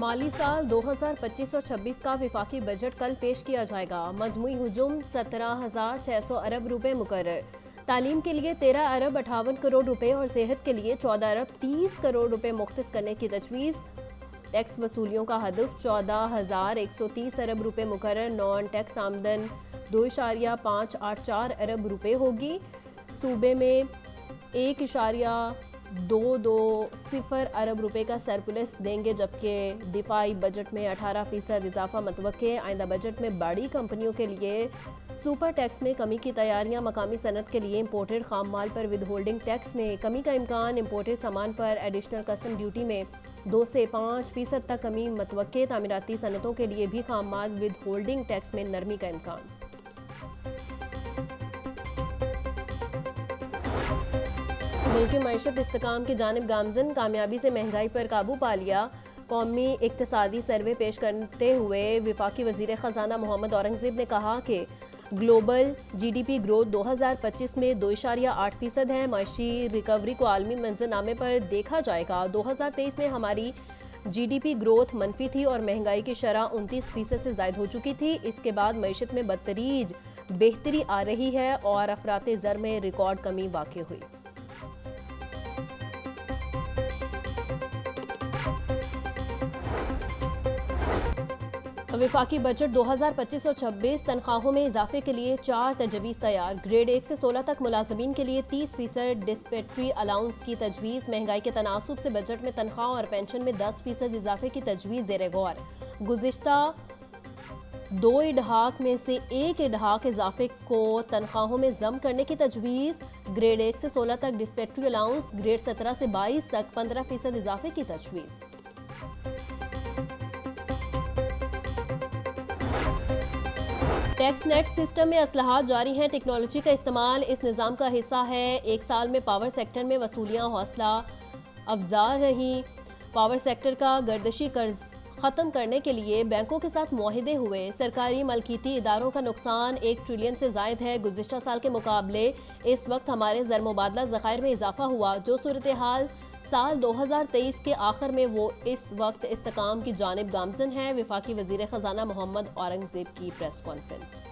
माली साल 2025 और 26 का विफाकी बजट कल पेश किया जाएगा। मजमूई हुजूम 17,600 अरब रुपए मुकर्रर। तालीम के लिए 13 अरब 58 करोड़ रुपए और सेहत के लिए 14 अरब 30 करोड़ रुपए मुख्तस करने की तजवीज़। टैक्स वसूलियों का हदफ 14,130 अरब रुपए मुकर्रर। नॉन टैक्स आमदन 2.584 अरब रुपए होगी। सूबे में 1.220 अरब रुपए का सरप्लस देंगे, जबकि दिफाई बजट में 18% इजाफा मतवक्के। आइंदा बजट में बड़ी कंपनियों के लिए सुपर टैक्स में कमी की तैयारियां। मकामी सनत के लिए इम्पोर्टेड खाम माल पर विद होल्डिंग टैक्स में कमी का इम्कान। इम्पोर्टेड सामान पर एडिशनल कस्टम ड्यूटी में 2 से 5% तक कमी मतवक्के। तामीराती सनतों के लिए भी खाम माल विद होल्डिंग टैक्स में नरमी का इम्कान। मुल्क की मईशत इस्तेकाम की जानिब गामजन। कामयाबी से महंगाई पर काबू पा लिया। कौमी इक्तसादी सर्वे पेश करते हुए वफाकी वजीर ख़जाना मोहम्मद औरंगज़ेब ने कहा कि ग्लोबल GDP ग्रोथ 2025 में 2.8% है। मईशी रिकवरी को आलमी मंजरनामे पर देखा जाएगा। 2023 में हमारी GDP ग्रोथ मनफी थी और महंगाई की शरह 29% से ज़ायद हो चुकी थी। इसके बाद मईशत में बदतरीज बेहतरी आ रही है और अफराते ज़र में रिकॉर्ड कमी वाक़ई हुई। वफाकी बजट 2025 और 26 तनख्वाहों में इजाफे के लिए 4 तजवीज़ तैयार। ग्रेड 1 से 16 तक मुलाजमीन के लिए 30% डिस्पेट्री अलाउंस की तजवीज़। महंगाई के तनासुब से बजट में तनख्वाह और पेंशन में 10% इजाफे की तजवीज़ ज़ेरे गौर। गुज़िश्ता 2 इडहाक में से 1 इडहाक इजाफे को तनख्वाहों में जम करने की तजवीज़। ग्रेड 1 से 16 तक डिस्पेट्री अलाउंस, ग्रेड 17 से 22 तक 15% इजाफे की तजवीज़। टैक्स नेट सिस्टम में असलाहत जारी हैं। टेक्नोलॉजी का इस्तेमाल इस निज़ाम का हिस्सा है। एक साल में पावर सेक्टर में वसूलियाँ हौसला अफजा रही। पावर सेक्टर का गर्दशी कर्ज ख़त्म करने के लिए बैंकों के साथ मुआहिदे हुए। सरकारी मलकीती इदारों का नुकसान 1 ट्रिलियन से ज़ायद है। गुज़िश्ता साल के मुकाबले इस वक्त हमारे ज़र मुबादला ज़खायर में इजाफा हुआ। जो सूरत हाल साल 2023 के आखिर में वो इस वक्त इस्तेकाम की जानिब गामजन है। वफाकी वजीर ख़जाना मोहम्मद औरंगज़ेब की प्रेस कॉन्फ्रेंस।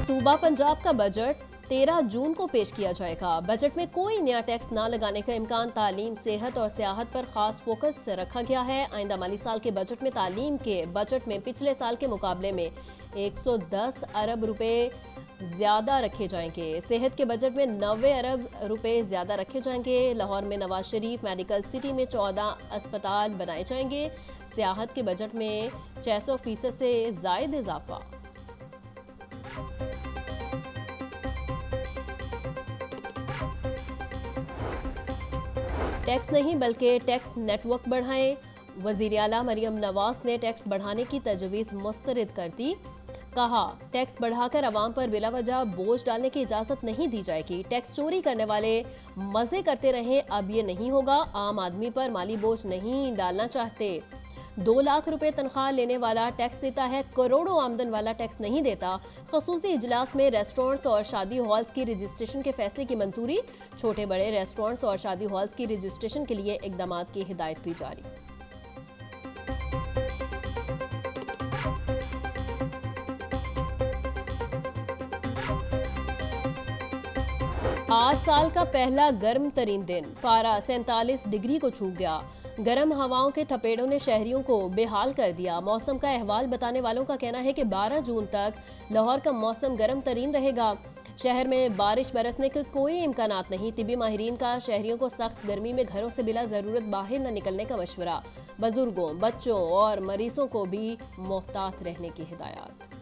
सूबा पंजाब का बजट 13 जून को पेश किया जाएगा। बजट में कोई नया टैक्स ना लगाने का इम्कान। तालीम, सेहत और सियाहत पर खास फोकस रखा गया है। आइंदा माली साल के बजट में तालीम के बजट में पिछले साल के मुकाबले में 110 अरब रुपए ज़्यादा रखे जाएंगे। सेहत के बजट में 90 अरब रुपए ज़्यादा रखे जाएंगे। लाहौर में नवाज शरीफ मेडिकल सिटी में 14 अस्पताल बनाए जाएंगे। सियाहत के बजट में 600% से ज़ायद इजाफा। टैक्स नहीं बल्कि टैक्स नेटवर्क बढ़ाएं। वज़ीर आला मरियम नवाज ने टैक्स बढ़ाने की तजवीज़ मुस्तरद कर दी। कहा, टैक्स बढ़ाकर अवाम पर बिलावजह बोझ डालने की इजाज़त नहीं दी जाएगी। टैक्स चोरी करने वाले मज़े करते रहें, अब ये नहीं होगा। आम आदमी पर माली बोझ नहीं डालना चाहते। 2 लाख रुपए तनख्वाह लेने वाला टैक्स देता है, करोड़ों आमदन वाला टैक्स नहीं देता। खसूसी इजलास में रेस्टोरेंट्स और शादी हॉल्स की रजिस्ट्रेशन के फैसले की मंजूरी। छोटे बड़े रेस्टोरेंट्स और शादी हॉल्स की रजिस्ट्रेशन के लिए इकदामात की हिदायत भी जारी। आज साल का पहला गर्म तरीन दिन। पारा 47 डिग्री को छू गया। गर्म हवाओं के थपेड़ों ने शहरियों को बेहाल कर दिया। मौसम का अहवाल बताने वालों का कहना है कि 12 जून तक लाहौर का मौसम गर्म तरीन रहेगा। शहर में बारिश बरसने के कोई इम्कानात नहीं। तिबी माहिरीन का शहरियों को सख्त गर्मी में घरों से बिला ज़रूरत बाहर न निकलने का मशवरा। बुजुर्गों, बच्चों और मरीजों को भी मोहतात रहने की हिदायत।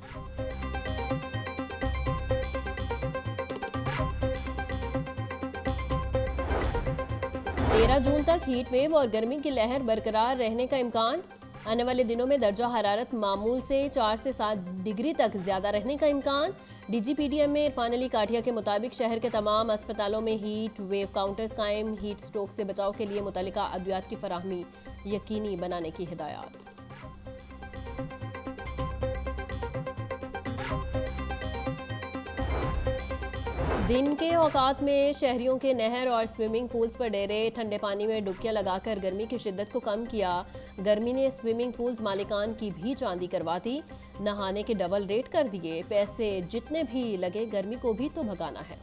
13 जून तक हीट वेव और गर्मी की लहर बरकरार रहने का इम्कान। आने वाले दिनों में दर्जा हरारत मामूल से 4 से 7 डिग्री तक ज्यादा रहने का इम्कान। DGPDM में इरफान अली काठिया के मुताबिक शहर के तमाम अस्पतालों में हीट वेव काउंटर्स कायम। हीट स्ट्रोक से बचाव के लिए मुतल्लिका अद्वियात की फराहमी यकीनी बनाने की हिदायत। दिन के औकात में शहरियों के नहर और स्विमिंग पूल्स पर डेरे ठंडे पानी में डुबकियां लगाकर गर्मी की शिद्दत को कम किया। गर्मी ने स्विमिंग पूल्स मालिकान की भी चांदी करवा दी। नहाने के डबल रेट कर दिए। पैसे जितने भी लगे गर्मी को भी तो भगाना है।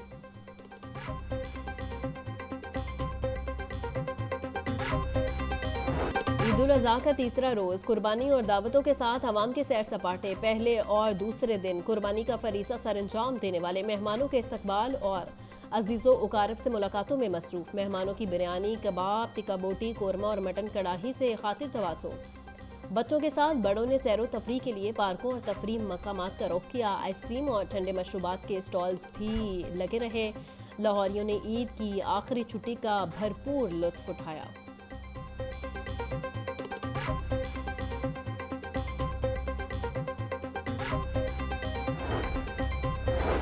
ईद उल अज़हा का तीसरा रोज कुर्बानी और दावतों के साथ आवाम के सैर सपाटे। पहले और दूसरे दिन कुर्बानी का फरीसा सरंजाम देने वाले मेहमानों के इस्तकबाल और अजीज़ो उकारब से मुलाकातों में मसरूफ। मेहमानों की बिरयानी, कबाब, टिक्का बोटी, कोरमा और मटन कड़ाही से खातिर तवासो। बच्चों के साथ बड़ों ने सैरो तफरी के लिए पार्कों और तफरीह मकामात का रुख किया। आइसक्रीम और ठंडे मशरूबात के स्टॉल्स भी लगे रहे। लाहौरियों ने ईद की आखिरी छुट्टी का भरपूर लुत्फ उठाया।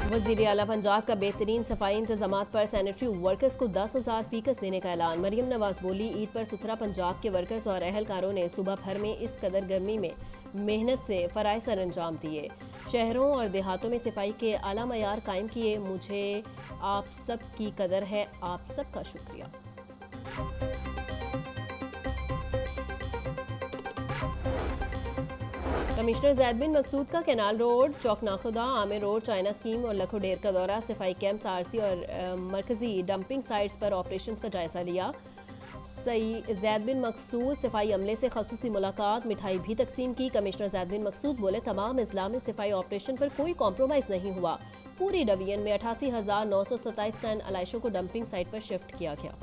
वज़ीर आला पंजाब का बेहतरीन सफाई इंतजामात पर सैनिटरी वर्कर्स को 10,000 फीकस देने का ऐलान। मरियम नवाज बोली, ईद पर सुथरा पंजाब के वर्कर्स और अहलकारों ने सुबह भर में इस कदर गर्मी में मेहनत से फ़राइज़ सर अंजाम दिए। शहरों और देहातों में सफाई के आला मयार कायम किए। मुझे आप सब की कदर है, आप सबका शुक्रिया। कमिश्नर ज़ैद बिन मकसूद का कैनाल रोड, चौकनाखुदा, आमिर रोड, चाइना स्कीम और लखोडेर का दौरा। सफाई कैंप्स, आरसी और मरकजी डंपिंग साइट्स पर ऑपरेशंस का जायजा लिया। ज़ैद बिन मकसूद सफाई अमले से खसूसी मुलाकात, मिठाई भी तकसीम की। कमिश्नर ज़ैद बिन मकसूद बोले, तमाम इस्लामी सफाई ऑपरेशन पर कोई कॉम्प्रोमाइज़ नहीं हुआ। पूरी डिवीजन में 88,927 टन अलाइशों को डंपिंग साइट पर शिफ्ट किया गया।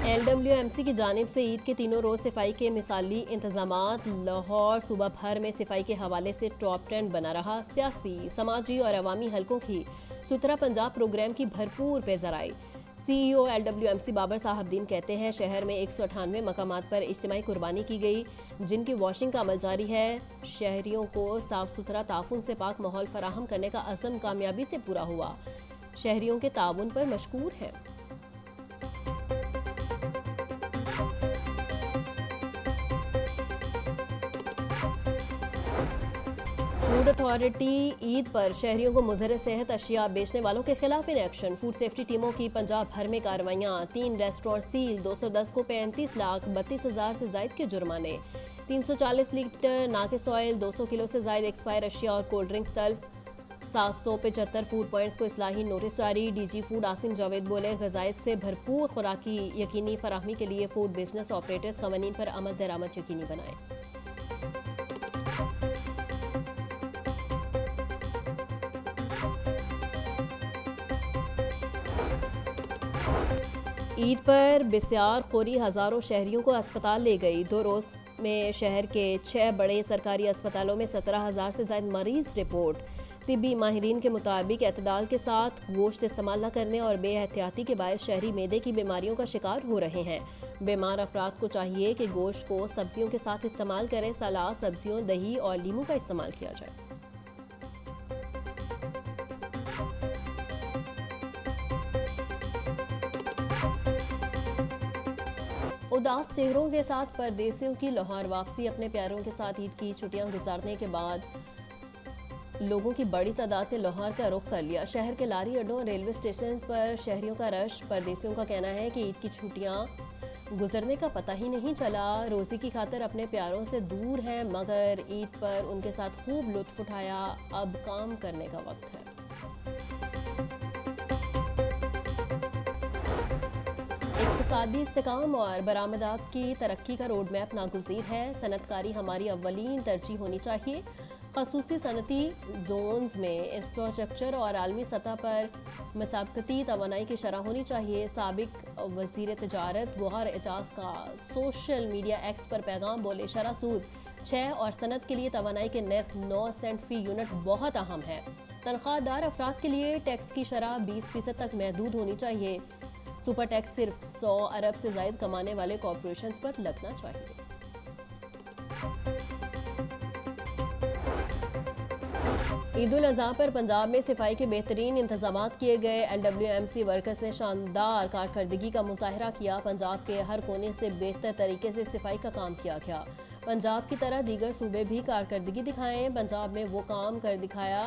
LWMC की जानिब से ईद के तीनों रोज़ सफाई के मिसाली इंतजामात। लाहौर सुबह भर में सफाई के हवाले से टॉप ट्रेंड बना रहा। सियासी, समाजी और अवामी हलकों की सुथरा पंजाब प्रोग्राम की भरपूर पेशराई। CEO LWMC बाबर साहबदीन कहते हैं, शहर में 198 मकामात पर इज्तिमाई कुर्बानी की गई, जिनकी वॉशिंग का अमल जारी है। शहरियों को साफ सुथरा ताफुन से पाक माहौल फराहम करने का अज़म कामयाबी से पूरा हुआ। शहरियों के ताउन पर मशकूर हैं। फूड अथॉरिटी ईद पर शहरियों को मुज़र सेहत अशिया बेचने वालों के खिलाफ इन एक्शन। फूड सेफ्टी टीमों की पंजाब भर में कार्रवाइयाँ। 3 रेस्टोरेंट सील, 210 को 35,32,000 से जायद के जुर्माने। 340 लीटर नाकिस ऑयल, 200 किलो से जायद एक्सपायर अशिया और कोल्ड ड्रिंक्स तलब। 775 फूड पॉइंट्स को इस्लाही नोटिस जारी। DG फूड आसिम जावेद बोले, ग़ज़ायत से भरपूर खुराकी यकीनी फराहमी के लिए फूड बिजनेस ऑपरेटर्स कवानीन पर आमद दरामद यकीनी बनाएं। ईद पर बिस्यार खोरी हज़ारों शहरियों को अस्पताल ले गई। 2 रोज़ में शहर के 6 बड़े सरकारी अस्पतालों में 17,000 से ज़ायद मरीज रिपोर्ट। तिब्बी माहिरीन के मुताबिक एतदाल के साथ गोश्त इस्तेमाल न करने और बेहतियाती के बायस शहरी मैदे की बीमारियों का शिकार हो रहे हैं। बीमार अफराद को चाहिए कि गोश्त को सब्जियों के साथ इस्तेमाल करें। सलाद, सब्जियों, दही और लीमू का इस्तेमाल किया जाए। उदास चेहरों के साथ परदेसियों की लाहौर वापसी। अपने प्यारों के साथ ईद की छुट्टियां गुजारने के बाद लोगों की बड़ी तादाद ने लाहौर का रुख कर लिया। शहर के लारी अड्डों और रेलवे स्टेशन पर शहरियों का रश। परदेसियों का कहना है कि ईद की छुट्टियां गुजरने का पता ही नहीं चला। रोज़ी की खातिर अपने प्यारों से दूर हैं, मगर ईद पर उनके साथ खूब लुत्फ उठाया। अब काम करने का वक्त है। इक़्तिसादी इस्तेकाम और बरामदात की तरक्की का रोड मैप नागुज़ीर है। सनतकारी हमारी अव्वलीन तरजीह होनी चाहिए। ख़ुसूसी सनती जोन्स में इंफ्रास्ट्रक्चर और आलमी सतह पर मसाबकती तवानाई की शरह होनी चाहिए। साबिक वज़ीर तिजारत गौहर एजाज का सोशल मीडिया एक्स पर पैगाम बोले, शरह सूद 6 और सनत के लिए तवानाई के नर्ख 9 सेंट फी यूनिट बहुत अहम है। तनख्वाहदार अफराद के लिए टैक्स की शरह 20% तक महदूद होनी चाहिए। सुपर टैक्स सिर्फ 100 अरब से ज़ायद कमाने वाले कॉरपोरेशंस पर लगना चाहिए। ईद उल अजहा पर पंजाब में सफाई के बेहतरीन इंतजाम किए गए। LWMC वर्कर्स ने शानदार कारकर्दगी का मुजाहरा किया। पंजाब के हर कोने से बेहतर तरीके से सफाई का काम किया गया। पंजाब की तरह दीगर सूबे भी कारकर्दगी दिखाएं। पंजाब में वो काम कर दिखाया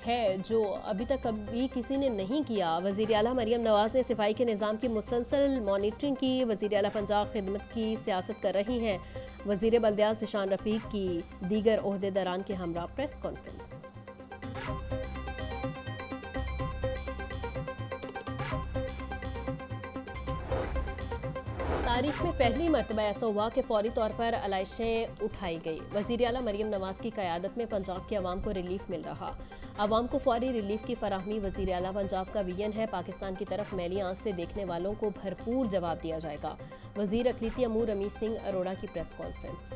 है जो अभी तक कभी किसी ने नहीं किया। वज़ीर आला मरियम नवाज ने सफाई के निज़ाम की मुसलसल मॉनिटरिंग की। वज़ीर आला पंजाब खिदमत की सियासत कर रही हैं। वज़ीर बल्दियात ज़िशान रफ़ीक की दीगर ओहदेदारान के हमरा प्रेस कॉन्फ्रेंस। तारीख में पहली मरतबा ऐसा हुआ कि फौरी तौर पर अलाइशें उठाई गई। वज़ीर आला मरियम नवाज की क़यादत में पंजाब के अवाम को रिलीफ मिल रहा। अवाम को फौरी रिलीफ की फराहमी वज़ीर आला पंजाब का विजन है। पाकिस्तान की तरफ मैली आंख से देखने वालों को भरपूर जवाब दिया जाएगा। वज़ीर अक़लीती अमूर रमीज़ सिंह अरोड़ा की प्रेस कॉन्फ्रेंस।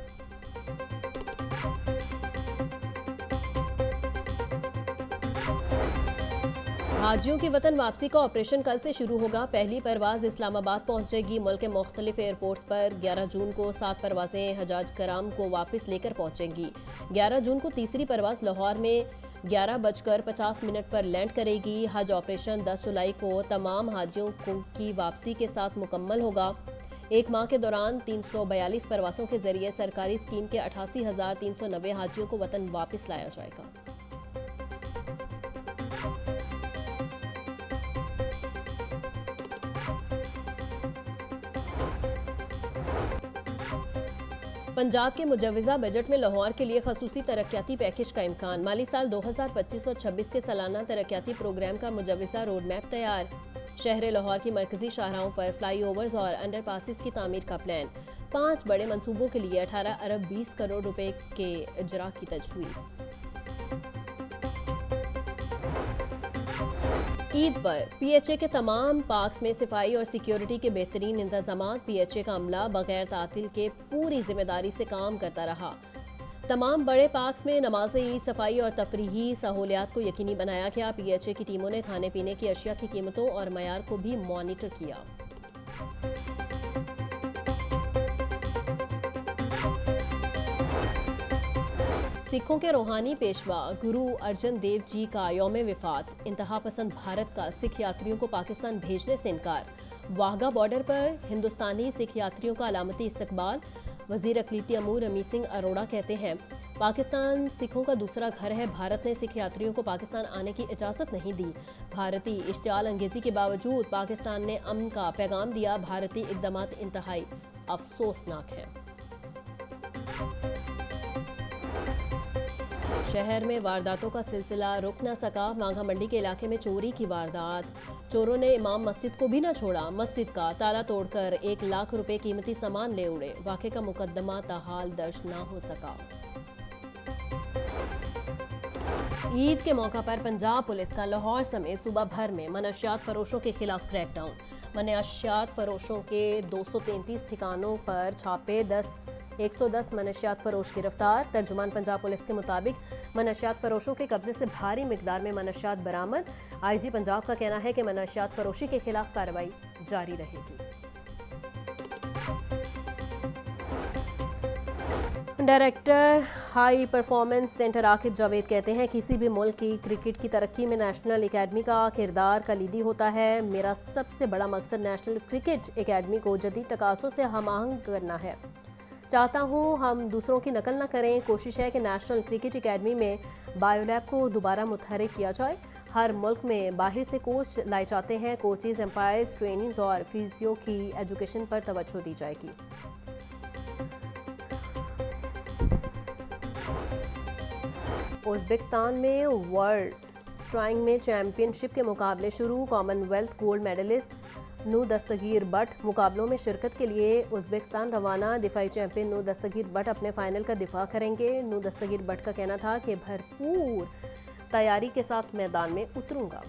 हाजियों की वतन वापसी का ऑपरेशन कल से शुरू होगा। पहली परवाज इस्लामाबाद पहुंचेगी। मुल्क के मुख्तलिफ एयरपोर्ट्स पर 11 जून को 7 परवाजें हजाज कराम को वापस लेकर पहुंचेंगी। 11 जून को तीसरी परवाज लाहौर में 11:50 पर लैंड करेगी। हज ऑपरेशन 10 जुलाई को तमाम हाजियों की वापसी के साथ मुकम्मल होगा। एक माह के दौरान 342 परवासों के जरिए सरकारी स्कीम के 88,390 हाजियों को वतन वापस लाया जाएगा। पंजाब के मुजवजा बजट में लाहौर के लिए खसूसी तरक्याती पैकेज का इम्कान। माली साल 2025 और 26 के सालाना तरक्याती प्रोग्राम का मुजवजा रोड मैप तैयार। शहर लाहौर की मरकजी शाहराहों पर फ्लाई ओवर्स और अंडर पासिस की तामीर का प्लान। 5 बड़े मंसूबों के लिए 18 अरब 20 करोड़ रुपए के इजरा की तजवीज़। ईद पर PHA के तमाम पार्क्स में सफाई और सिक्योरिटी के बेहतरीन इंतजाम। PHA का अमला बगैर तातिल के पूरी जिम्मेदारी से काम करता रहा। तमाम बड़े पार्क्स में नमाज ईद, सफाई और तफरीही सहूलियात को यकीनी बनाया गया। PHA की टीमों ने खाने पीने की अशिया की कीमतों और मयार को भी मॉनिटर किया। सिखों के रूहानी पेशवा गुरु अर्जन देव जी का यौम वफात। इंतहा पसंद भारत का सिख यात्रियों को पाकिस्तान भेजने से इनकार। वाघा बॉर्डर पर हिंदुस्तानी सिख यात्रियों का अलामती इस्तकबाल। वज़ीर अक़लीती अमूर रमीज़ सिंह अरोड़ा कहते हैं, पाकिस्तान सिखों का दूसरा घर है। भारत ने सिख यात्रियों को पाकिस्तान आने की इजाज़त नहीं दी। भारतीय इश्तियाल अंगेज़ी के बावजूद पाकिस्तान ने अमन का पैगाम दिया। भारतीय इक़दामात इंतहाई अफसोसनाक है। शहर में वारदातों का सिलसिला रुक न सका। मांगा मंडी के इलाके में चोरी की वारदात। चोरों ने इमाम मस्जिद को भी न छोड़ा। मस्जिद का ताला तोड़कर 1 लाख रुपए कीमती सामान ले उड़े। वाक़े का मुकदमा ताहाल दर्ज न हो सका। ईद के मौका पर पंजाब पुलिस का लाहौर समेत सूबा भर में मनशियात फरोशों के खिलाफ क्रैकडाउन। मनशियात फरोशों के 233 ठिकानों पर छापे। 110 मनशियात फरोश गिरफ्तार। तर्जुमान पंजाब पुलिस के मुताबिक मनशियात फरोशों के कब्जे से भारी मिकदार में मनशियात बरामद। IG पंजाब का कहना है कि मनशियात फरोशी के खिलाफ कार्रवाई जारी रहेगी। Director high performance centre Aqib Javed कहते हैं, किसी भी मुल्क की क्रिकेट की तरक्की में नेशनल एकेडमी का किरदार कलीदी होता है। मेरा सबसे बड़ा मकसद नेशनल क्रिकेट एकेडमी को जदीद तकाज़ों से हम-आहंग करना है। चाहता हूँ हम दूसरों की नकल न करें। कोशिश है कि नेशनल क्रिकेट एकेडमी में बायोलैब को दोबारा मुतहरिक किया जाए। हर मुल्क में बाहर से कोच लाए जाते हैं। कोचेज, एम्पायर्स, ट्रेनिंग्स और फिजियो की एजुकेशन पर तवज्जो दी जाएगी। उज़्बेकिस्तान में वर्ल्ड स्ट्राइंग में चैंपियनशिप के मुकाबले शुरू। कॉमनवेल्थ गोल्ड मेडलिस्ट नू दस्तगीर बट मुकाबलों में शिरकत के लिए उज़्बेकिस्तान रवाना। दिफाई चैंपियन नू दस्तगीर बट अपने फाइनल का दिफा करेंगे। नू दस्तगीर बट का कहना था कि भरपूर तैयारी के साथ मैदान में उतरूंगा।